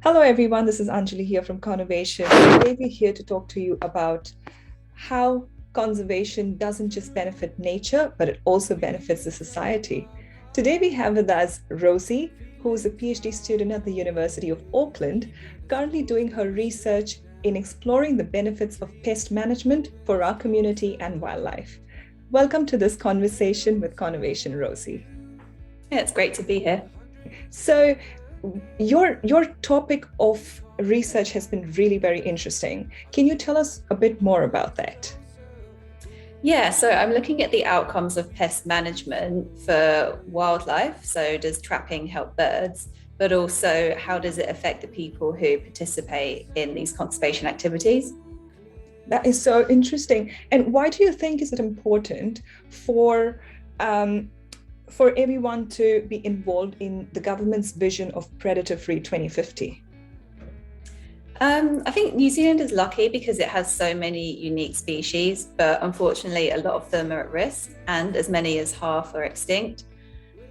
Hello, everyone. This is Anjali here from Connovation. Today, we're here to talk to you about how conservation doesn't just benefit nature, but it also benefits the society. Today, we have with us Rosie, who is a PhD student at the University of Auckland, currently doing her research in exploring the benefits of pest management for our community and wildlife. Welcome to this conversation with Connovation, Rosie. Yeah, it's great to be here. So, your topic of research has been really very interesting. Can you tell us a bit more about that? Yeah, so I'm looking at the outcomes of pest management for wildlife. So does trapping help birds? But also, how does it affect the people who participate in these conservation activities? That is so interesting. And why do you think is it important um, for everyone to be involved in the government's vision of predator-free 2050? I think New Zealand is lucky because it has so many unique species, but unfortunately, a lot of them are at risk, and as many as half are extinct.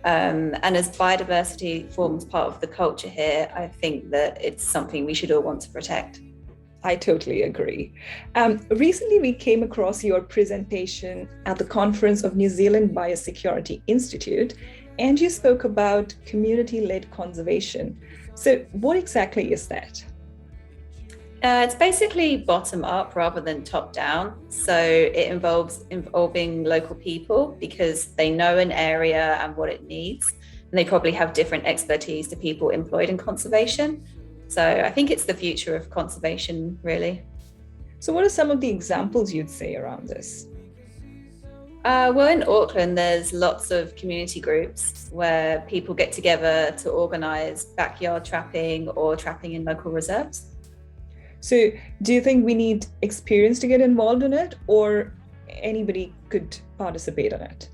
And as biodiversity forms part of the culture here, I think that it's something we should all want to protect. I totally agree. Recently, we came across your presentation at the conference of New Zealand Biosecurity Institute, and you spoke about community-led conservation. So what exactly is that? It's basically bottom up rather than top down. So it involves involving local people because they know an area and what it needs. And they probably have different expertise to people employed in conservation. So I think it's the future of conservation, really. So what are some of the examples you'd say around this? Well, in Auckland, there's lots of community groups where people get together to organise backyard trapping or trapping in local reserves. So do you think we need experience to get involved in it, or anybody could participate in it?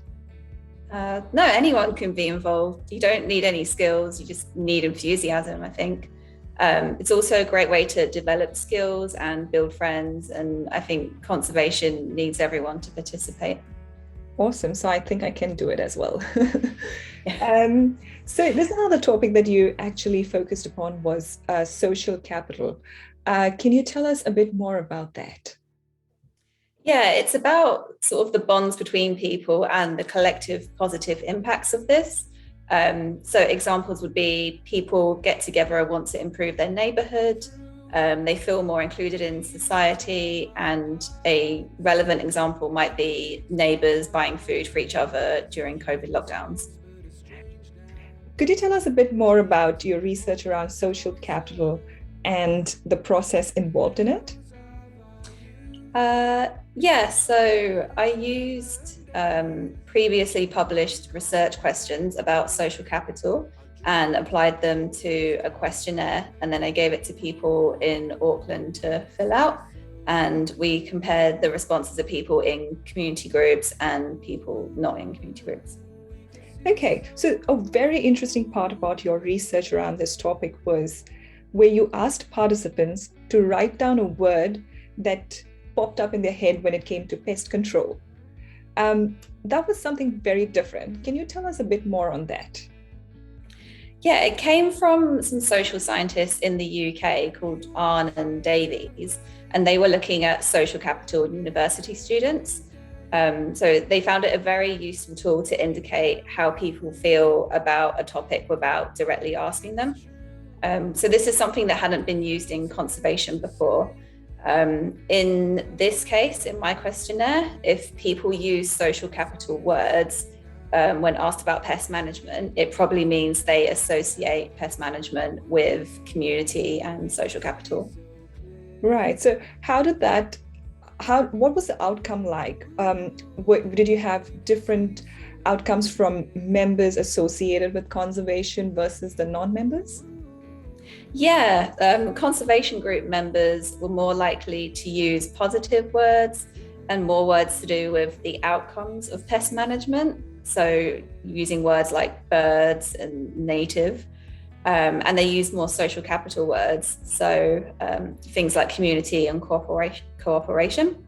No, anyone can be involved. You don't need any skills, you just need enthusiasm, I think. It's also a great way to develop skills and build friends. And I think conservation needs everyone to participate. Awesome. So I think I can do it as well. Yeah. So there's another topic that you actually focused upon was social capital. Can you tell us a bit more about that? Yeah, it's about sort of the bonds between people and the collective positive impacts of this. So examples would be people get together and want to improve their neighborhood. They feel more included in society, and a relevant example might be neighbors buying food for each other during COVID lockdowns. Could you tell us a bit more about your research around social capital and the process involved in it? Yeah, so I used previously published research questions about social capital and applied them to a questionnaire. And then I gave it to people in Auckland to fill out. And we compared the responses of people in community groups and people not in community groups. Okay, so a very interesting part about your research around this topic was where you asked participants to write down a word that popped up in their head when it came to pest control. That was something very different. Can you tell us a bit more on that? Yeah, it came from some social scientists in the UK called Arne and Davies, and they were looking at social capital in university students. So they found it a very useful tool to indicate how people feel about a topic without directly asking them. So this is something that hadn't been used in conservation before. In this case, in my questionnaire, if people use social capital words when asked about pest management, it probably means they associate pest management with community and social capital. Right. So what was the outcome like? Did you have different outcomes from members associated with conservation versus the non-members? Yeah, conservation group members were more likely to use positive words and more words to do with the outcomes of pest management. So using words like birds and native, and they use more social capital words. So things like community and cooperation.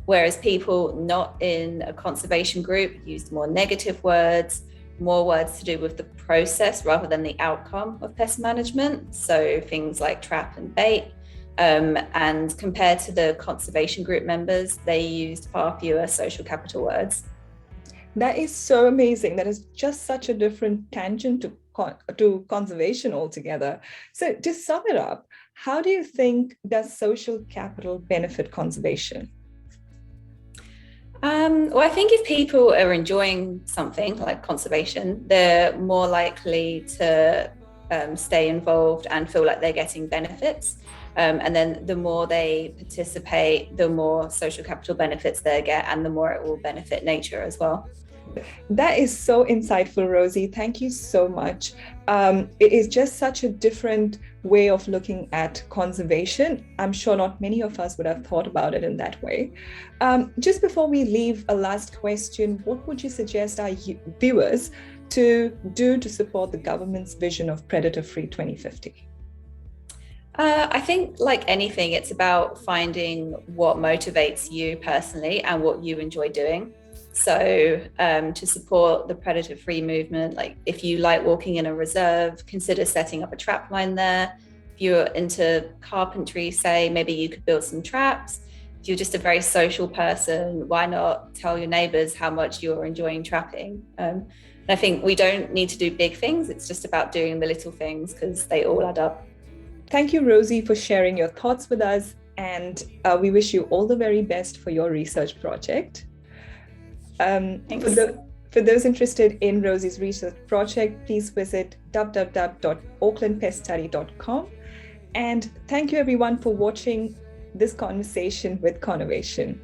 Whereas people not in a conservation group used more negative words, more words to do with the process rather than the outcome of pest management. So things like trap and bait. And compared to the conservation group members, they used far fewer social capital words. That is so amazing. That is just such a different tangent to conservation altogether. So to sum it up, how do you think does social capital benefit conservation? Well, I think if people are enjoying something like conservation, they're more likely to stay involved and feel like they're getting benefits. And then the more they participate, the more social capital benefits they get, and the more it will benefit nature as well. That is so insightful, Rosie. Thank you so much. It is just such a different way of looking at conservation. I'm sure not many of us would have thought about it in that way. Just before we leave, a last question. What would you suggest our viewers to do to support the government's vision of predator-free 2050? I think, like anything, it's about finding what motivates you personally and what you enjoy doing. So to support the predator-free movement, like if you like walking in a reserve, consider setting up a trap line there. If you're into carpentry, say, maybe you could build some traps. If you're just a very social person, why not tell your neighbors how much you're enjoying trapping? And I think we don't need to do big things. It's just about doing the little things because they all add up. Thank you, Rosie, for sharing your thoughts with us. And we wish you all the very best for your research project. For those interested in Rosie's research project, please visit www.aucklandpeststudy.com. And thank you everyone for watching this conversation with Connovation.